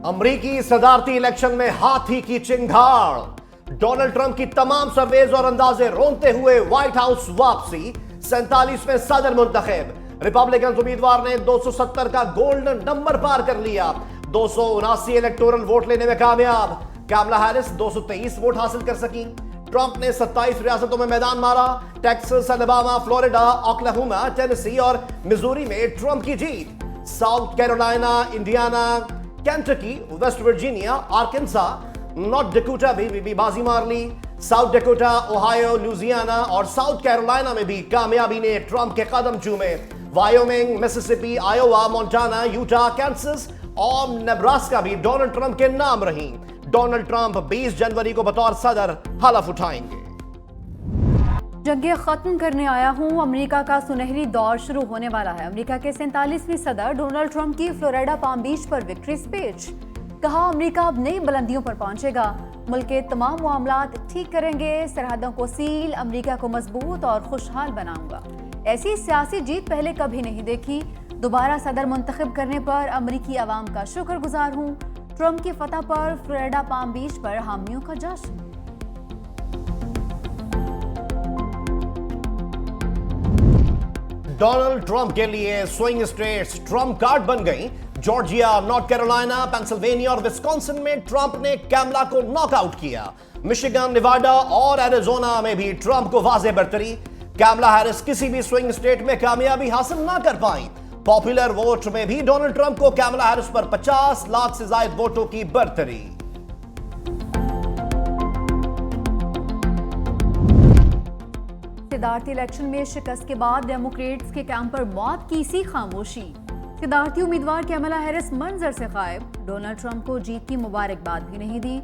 अमरीकी सदारती इलेक्शन में हाथी की चिंगाड़। डोनाल्ड ट्रंप की तमाम सर्वेज और अंदाजे रोनते हुए व्हाइट हाउस वापसी। 47वें सदर मुंतखब। रिपब्लिकन उम्मीदवार ने 270 का गोल्डन नंबर पार कर लिया। 279 इलेक्टोरल वोट लेने में कामयाब। कैमला हैरिस 223 वोट हासिल कर सकी। ट्रंप ने 27 रियासतों में मैदान मारा। Texas, Alabama, Florida, Oklahoma, Tennessee और मिजूरी में ट्रंप की जीत। South Carolina, Indiana, Kentucky, West Virginia, Arkansas, North Dakota भी बाजी मार ली। साउथ डकोटा, ओहायो, लुजियाना और साउथ कैरोलिना में भी कामयाबी ने ट्रंप के कदम चूमे। Wyoming, Mississippi, Iowa, Montana, Utah, Kansas और नेब्रास्का भी डोनाल्ड ट्रंप के नाम रही। डोनाल्ड ट्रंप 20 जनवरी को बतौर सदर हलफ उठाएंगे। जंगें खत्म करने आया हूं, अमेरिका का सुनहरी दौर शुरू होने वाला है। अमेरिका के 47वें सदर डोनाल्ड ट्रंप की फ्लोरिडा पाम बीच पर विक्ट्री स्पीच। कहा, अमेरिका अब नई बुलंदियों पर पहुंचेगा, मुल्क के तमाम मामलात ठीक करेंगे, सरहदों को सील, अमेरिका को मजबूत और खुशहाल बनाऊंगा। ऐसी सियासी जीत पहले कभी नहीं देखी। दोबारा सदर मुंतखब करने पर अमेरिकी अवाम का शुक्रगुजार हूं। ट्रंप की फतह पर फ्लोरिडा पाम बीच पर हामियों का जश्न। डोनाल्ड ट्रंप के लिए स्विंग स्टेट्स ट्रंप कार्ड बन गई। जॉर्जिया, नॉर्थ कैरोलिना, पेंसिल्वेनिया और विस्कॉन्सिन में ट्रंप ने कैमला को नॉकआउट किया। मिशिगन, नेवाडा और एरिजोना में भी ट्रंप को वाज़ेह बरतरी। कैमला हैरिस किसी भी स्विंग स्टेट में कामयाबी हासिल ना कर पाई। पॉपुलर वोट में भी डोनाल्ड ट्रंप को कैमला हैरिस पर 50 लाख से ज्यादा वोटों की बरतरी। सदारती इलेक्शन में शिकस्त के बाद डेमोक्रेट्स के कैंप पर मौत की सी खामोशी। सदारती उम्मीदवार कैमला हैरिस मंजर से गायब। डोनाल्ड ट्रंप को जीत की मुबारकबाद भी नहीं दी।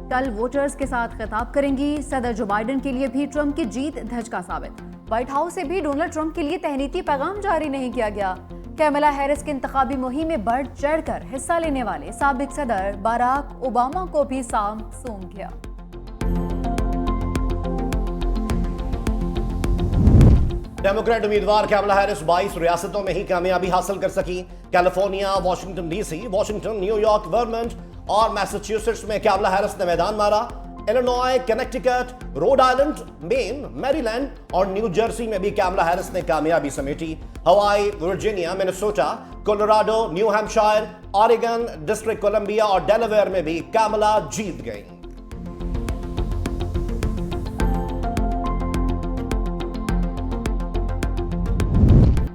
कल वोटर्स के साथ खिताब करेंगी। सदर जो बाइडेन के लिए भी ट्रंप की जीत धचका साबित। व्हाइट हाउस से भी डोनाल्ड ट्रंप के लिए तहनीती पैगाम जारी नहीं किया गया। कैमला हैरिस की इंतखाबी मुहिम में बढ़ चढ़कर हिस्सा लेने वाले साबिक सदर बराक ओबामा को भी सूम किया। डेमोक्रेट उम्मीदवार कैमला हैरिस 22 रियासतों में ही कामयाबी हासिल कर सकी। California, Washington DC, Washington, New York, वर्मंट और मैसाचुसेट्स में कैमला हैरिस ने मैदान मारा। Illinois, Connecticut, Rhode Island, main, Maryland और न्यू जर्सी में भी कैमला हैरिस ने कामयाबी समेटी। हवाई, Virginia, Minnesota, Colorado, new Hampshire, Oregon, district Colombia और डेलावेयर में भी कैमला जीत गई।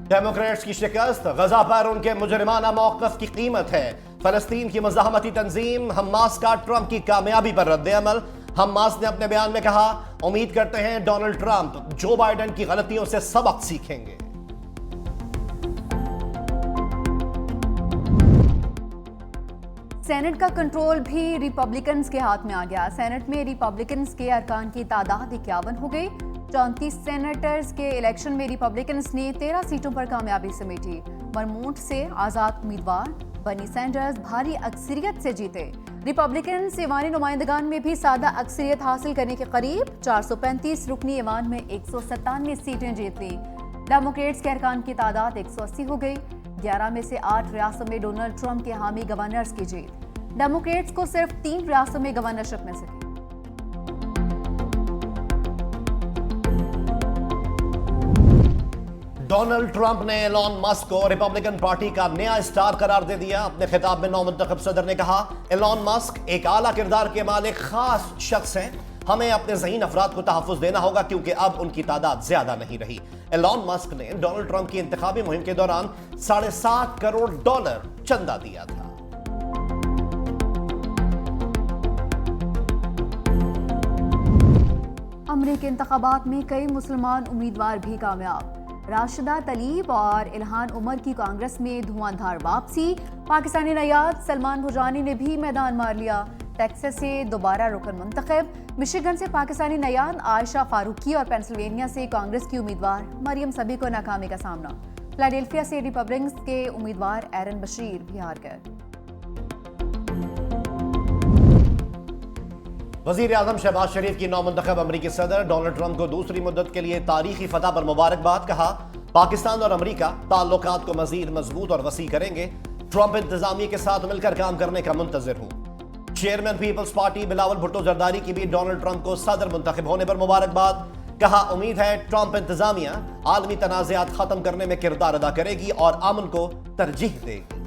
डेमोक्रेट्स की शिकस्त गजा पर उनके मुजरिमाना मौक़िफ़ की कीमत है। फलस्तीन की मज़ाहमती तंजीम हमास का ट्रंप की कामयाबी पर रद्द-ए-अमल। हमास ने अपने बयान में कहा, उम्मीद करते हैं डोनाल्ड ट्रंप जो बाइडेन की गलतियों से सबक सीखेंगे। सेनेट का कंट्रोल भी रिपब्लिकन्स के हाथ में आ गया। सेनेट में रिपब्लिकन्स के अरकान की तादाद 51 हो गई। 34 सेनेटर्स के इलेक्शन में रिपब्लिकन्स ने 13 सीटों पर कामयाबी समेटी। वर्मोंट से आजाद उम्मीदवार बर्नी सैंडर्स भारी अक्सरियत से जीते। रिपब्लिकन ईवानी नुमाइंदगान में भी सादा अक्सरियत हासिल करने के करीब 435 रुकनी ईवान में 197 सीटें जीत ली। डेमोक्रेट्स के अरकान की तादाद 180 हो गई। 11 में से 8 रियासतों में डोनाल्ड ट्रंप के हामी गवर्नर्स की जीत। डेमोक्रेट्स को सिर्फ 3 रियासतों में गवर्नरशिप मिल सकी। डोनाल्ड ट्रंप ने एलॉन मस्क को रिपब्लिकन पार्टी का नया स्टार करार दे दिया। अपने खिताब में नौमुंतखब सदर ने कहा, एलॉन मस्क एक आला किरदार के मालिक खास शख्स हैं। हमें अपने ज़हीन अफराद को तहफ़्फ़ुज़ देना होगा क्योंकि अब उनकी तादाद ज्यादा नहीं रही। एलॉन मस्क ने डोनाल्ड ट्रंप की इंतखाबी मुहिम के दौरान $7.5 करोड़ चंदा दिया था। अमरीकी इंतखाबात में कई मुसलमान उम्मीदवार भी कामयाब। राशिदा तलीब और इल्हान उमर की कांग्रेस में धुआंधार वापसी। पाकिस्तानी नयाद सलमान भुजानी ने भी मैदान मार लिया। टेक्सास से दोबारा रुकन मुंतखब। मिशिगन से पाकिस्तानी नयाद आयशा फारूकी और पेंसिल्वेनिया से कांग्रेस की उम्मीदवार मरियम सबी को नाकामी का सामना। फिलाडेल्फिया से रिपब्लिकन्स के उम्मीदवार एरन बशीर भी हार गए। वज़ीर आज़म शहबाज शरीफ की नौमुंतखब अमरीकी सदर डोनाल्ड ट्रंप को दूसरी मुद्दत के लिए तारीखी फतह पर मुबारकबाद। कहा, पाकिस्तान और अमरीका ताल्लुकात को मज़ीद मजबूत और वसी करेंगे। ट्रंप इंतजामिया के साथ मिलकर काम करने का मुंतजिर हूं। Chairman Peoples Party Bilawal Bhutto Zardari की भी डोनाल्ड ट्रंप को सदर मुंतखब होने पर मुबारकबाद। कहा उम्मीद है ट्रंप इंतजामिया आलमी तनाज़ात खत्म करने में किरदार अदा करेगी और अमन को तरजीह देगी।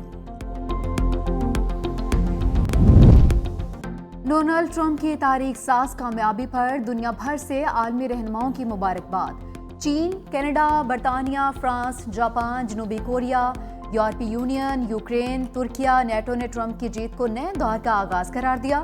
डोनाल्ड ट्रंप की तारीख साज कामयाबी पर दुनिया भर से आलमी रहनुमाओं की मुबारकबाद। चीन, कनाडा, बरतानिया, फ्रांस, जापान, जनूबी कोरिया, यूरोपीय यूनियन, यूक्रेन, तुर्किया, नेटो ने ट्रंप की जीत को नए दौर का आगाज करार दिया।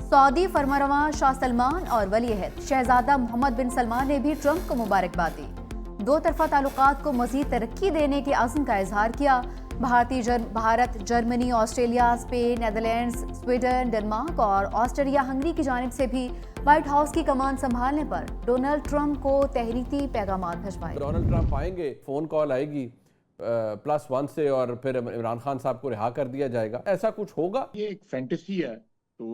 सऊदी फरमारवां शाह सलमान और वली-ए-अहद शहजादा मोहम्मद बिन सलमान ने भी ट्रंप को मुबारकबाद दी। दो तरफा ताल्लुकात को मजीद तरक्की देने के अज़्म का इजहार किया। Bharat, Germany, Australia, Spain, Netherlands, Sweden, Denmark और ऑस्ट्रिया हंगरी की जानिब से भी व्हाइट हाउस की कमान संभालने पर डोनाल्ड ट्रंप को तहरीती पैगाम भिजवाए। डोनाल्ड ट्रंप आएंगे, फोन कॉल आएगी +1 से और फिर इमरान खान साहब को रिहा कर दिया जाएगा, ऐसा कुछ होगा? ये एक फैंटेसी है, तो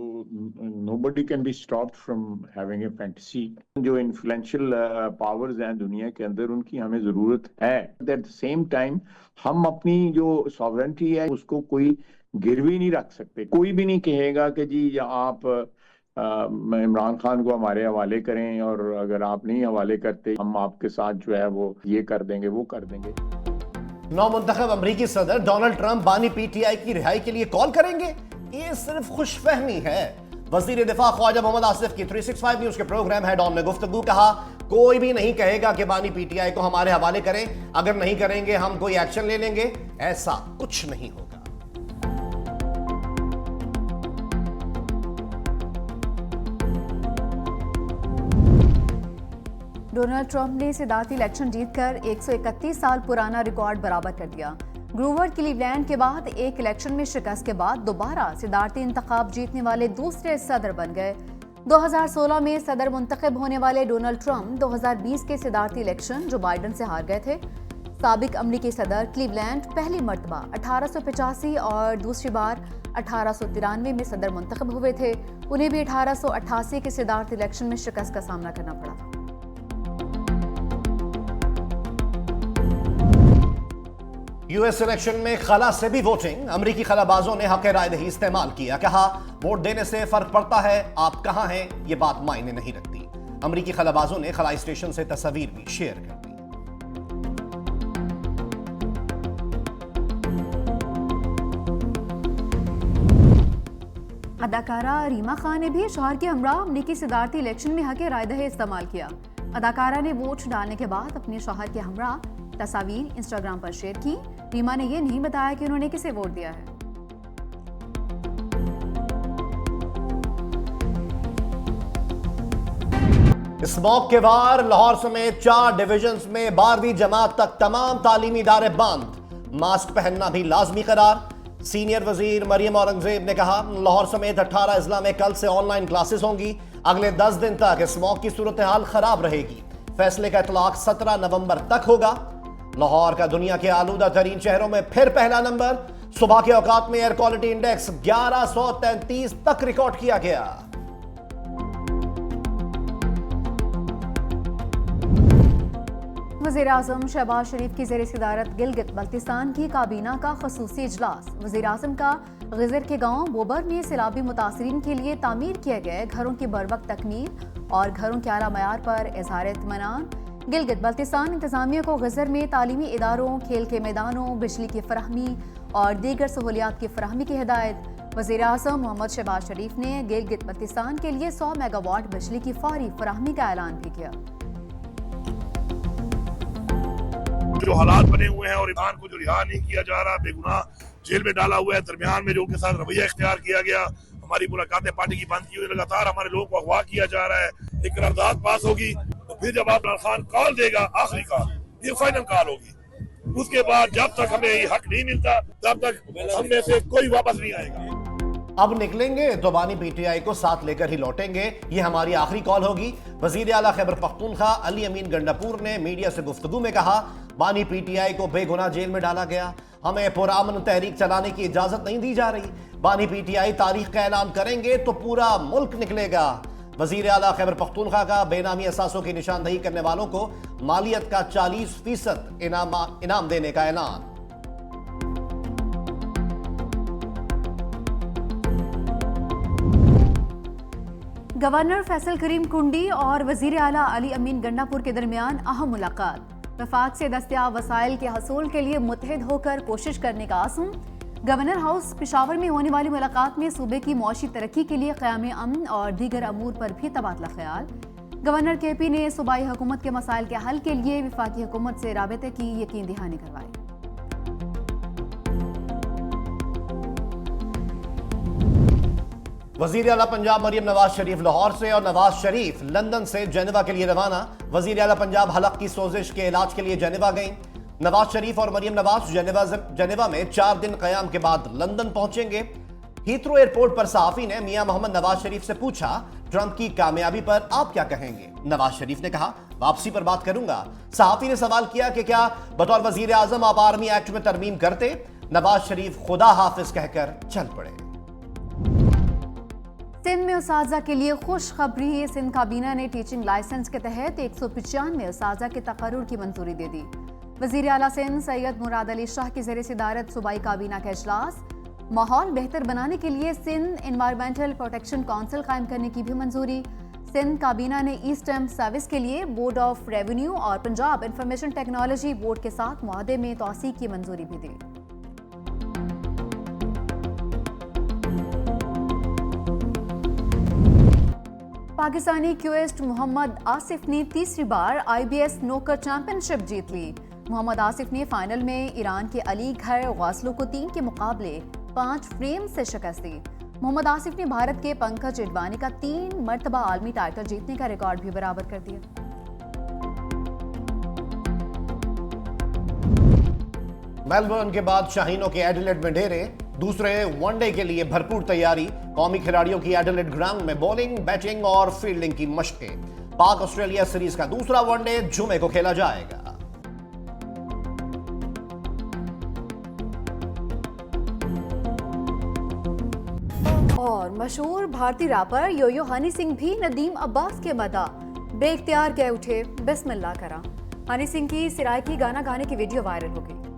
nobody can be stopped from having a fantasy। जो इन्फ्लुएंशियल पावर्स हैं दुनिया के अंदर, उनकी हमें जरूरत है। एट द सेम टाइम हम अपनी जो सॉवरेंटी है उसको कोई गिरवी नहीं रख सकते। कोई भी नहीं कहेगा कि जी आप इमरान खान को हमारे हवाले करें, और अगर आप नहीं हवाले करते हम आपके साथ जो है वो ये कर देंगे, वो कर देंगे। नौमुंतखब अमरीकी सदर डोनाल्ड ट्रंप बानी पीटीआई की रिहाई के लिए कॉल करेंगे? ये सिर्फ खुशफहमी है। वजीर दिफा ख्वाजा मोहम्मद आसिफ की 365 न्यूज के प्रोग्राम हेड ऑन में गुफ्तगू। कहा कोई भी नहीं कहेगा कि बानी पीटीआई को हमारे हवाले करें, अगर नहीं करेंगे हम कोई एक्शन ले लेंगे, ऐसा कुछ नहीं होगा। डोनाल्ड ट्रंप ने सदारती इलेक्शन जीतकर 131 साल पुराना रिकॉर्ड बराबर कर दिया। ग्रूवर क्लीवलैंड के बाद एक इलेक्शन में शिकस्त के बाद दोबारा सदारती इंतखाब जीतने वाले दूसरे सदर बन गए। 2016 में सदर मुंतखब होने वाले डोनाल्ड ट्रंप 2020 के सदारती इलेक्शन जो बाइडन से हार गए थे। साबिक अमरीकी सदर क्लीवलैंड पहली मरतबा 1885 और दूसरी बार 1893 में सदर मुंतखब हुए थे। उन्हें भी 1888 के सदारती इलेक्शन में शिकस्त का सामना करना पड़ा था। यूएस इलेक्शन में खला से भी वोटिंग, अमरीकी खलाबाजों ने हक राय दही इस्तेमाल किया। कहा वोट देने से फर्क पड़ता है, आप कहां हैं ये बात मायने नहीं रखती। अमरीकी खलाबाजों ने खलाई स्टेशन से तस्वीर भी शेयर कर दी। अदाकारा रीमा खान ने भी शौहर के हमरा अमरीकी सदारती इलेक्शन में हक राय दही इस्तेमाल किया। अदाकारा ने वोट डालने के बाद अपने शौहर के हमरा तस्वीर इंस्टाग्राम पर शेयर की। रीमा ने यह नहीं बताया कि उन्होंने किसे वोट दिया है। स्मॉग के वार, लाहौर समेत 4 डिविजन्स में 12वीं जमात तक तमाम तालीमी इदारे बंद, मास्क पहनना भी लाजमी करार। सीनियर वजीर मरियम औरंगजेब ने कहा लाहौर समेत 18 अजला में कल से ऑनलाइन क्लासेस होंगी। अगले 10 दिन तक स्मॉग की सूरत हाल खराब रहेगी। फैसले का इतलाक 17 नवंबर तक होगा। लाहौर का दुनिया के आलूदा तरीन शहरों में फिर पहला नंबर। सुबह के औकात में एयर क्वालिटी इंडेक्स 1133 तक रिकॉर्ड किया गया। वज़ीर आज़म शहबाज शरीफ की ज़ेर सदारत गिलगित बल्तिस्तान की काबीना का खसूसी इजलास। वज़ीर आज़म का ग़िज़र के गांव बोबर में सैलाबी मुतासरीन के लिए तामीर किए गए घरों की बरवक्त तकमील और घरों के आला मयार पर इज़हार इत्मीनान। गिलगित बल्तिस्तान इंतज़ामिया को ग़िज़र में तालीमी इदारों, खेल के मैदानों, बिजली की फराहमी और दीगर सहूलियात की फराहमी की हिदायत। वज़ीर आज़म मोहम्मद शहबाज शरीफ ने गिलगित बल्तिस्तान के लिए 100 मेगावाट बिजली की फौरी फराहमी का ऐलान भी किया। जो हालात बने हुए हैं और इमरान को जो रिहा नहीं किया जा रहा, बेगुनाह जेल में डाला हुआ है, दरमियान में जो उनके साथ रवैया इख्तियार किया गया, हमारी मुलाकातें पार्टी की बंद की हुई, लगातार हमारे लोगों को अगवा किया जा रहा है। एक करारदाद पास होगी तो फिर जब इमरान खान कॉल देगा, आखिरी कॉल, ये फाइनल कॉल होगी। उसके बाद जब तक हमें ये हक नहीं मिलता तब तक हम में से कोई वापस नहीं आएगा। अब निकलेंगे तो बानी पीटीआई को साथ लेकर ही लौटेंगे, ये हमारी आखिरी कॉल होगी। वजीर आला खैबर पख्तूनख्वा अली अमीन गंडापुर ने मीडिया से गुफ्तगू में कहा बानी पीटीआई को बेगुनाह जेल में डाला गया, हमें पुरअमन तहरीक चलाने की इजाजत नहीं दी जा रही। बानी पीटीआई तारीख का ऐलान करेंगे तो पूरा मुल्क निकलेगा। वजीर आला खैबर पख्तूनख्वा का बेनामी असासों की निशानदही करने वालों को मालियत का 40% इनाम देने का ऐलान। गवर्नर फैसल करीम कुंडी और वजीर आला अली अमीन गंडापुर के दरमियान अहम मुलाकात। वफाक से दस्तयाब वसाइल के हसूल के लिए मुत्तहिद होकर कोशिश करने का आज़म। गवर्नर हाउस पेशावर में होने वाली मुलाकात में सूबे की मौशी तरक्की के लिए क़याम अमन और दीगर अमूर पर भी तबादला ख्याल। गवर्नर KP ने सूबाई हुकूमत के मसाइल के हल के लिए वफाकी हुकूमत से राबते की यकीन दहानी करवाई। वजीर आला पंजाब मरियम नवाज शरीफ लाहौर से और नवाज शरीफ लंदन से जेनेवा के लिए रवाना। वजीर आला पंजाब हलक की सोजिश के इलाज के लिए जेनेवा गई। नवाज शरीफ और मरियम नवाज जेनेवा में 4 दिन क़याम के बाद लंदन पहुंचेंगे। हीथ्रो एयरपोर्ट पर सहाफी ने मियां मोहम्मद नवाज शरीफ से पूछा, ट्रंप की कामयाबी पर आप क्या कहेंगे? नवाज शरीफ ने कहा, वापसी पर बात करूंगा। सहाफी ने सवाल किया कि क्या बतौर वजीर आजम आप आर्मी एक्ट में तरमीम करते? नवाज शरीफ खुदा हाफिज कहकर चल पड़े। सिंध में उसाजा के लिए खुशखबरी। सिंध काबीना ने टीचिंग लाइसेंस के तहत 195 उसाजा के तकर्रुर की मंजूरी दे दी। वजीर आला सिंध सैयद मुराद अली शाह की ज़रिए सदारत सूबाई काबीना का इजलास। माहौल बेहतर बनाने के लिए सिंध एनवायरमेंटल प्रोटेक्शन काउंसिल कायम करने की भी मंजूरी। सिंध काबीना ने ईस्टर्न सर्विस के लिए बोर्ड ऑफ रेवेन्यू और पंजाब इंफॉर्मेशन टेक्नोलॉजी बोर्ड के साथ मुआहदे में तौसीक़ की मंजूरी भी दी। पाकिस्तानी क्विस्ट मोहम्मद आसिफ ने तीसरी बार IBS स्नूकर चैंपियनशिप जीत ली। मोहम्मद आसिफ ने फाइनल में ईरान के अली घर गासलो को 3 के मुकाबले 5 फ्रेम से शिकस्त दी। मोहम्मद आसिफ ने भारत के पंकज इडवाणी का 3 मरतबा आलमी टाइटल जीतने का रिकॉर्ड भी बराबर कर दिया। मेलबर्न के बाद शाहीनों के एडिलेड में डेरे। दूसरे वनडे के लिए भरपूर तैयारी। कौमी खिलाड़ियों की एडिलेड ग्राउंड में बॉलिंग, बैटिंग और फील्डिंग की मशकें। पाक ऑस्ट्रेलिया सीरीज का दूसरा वनडे जुमे को खेला जाएगा। और मशहूर भारतीय रैपर यो-यो हनी सिंह भी नदीम अब्बास के मदा बेख्तियार कह उठे, बिस्मिल्लाह करा। हनी सिंह की सिराइकी गाना गाने की वीडियो वायरल हो गई।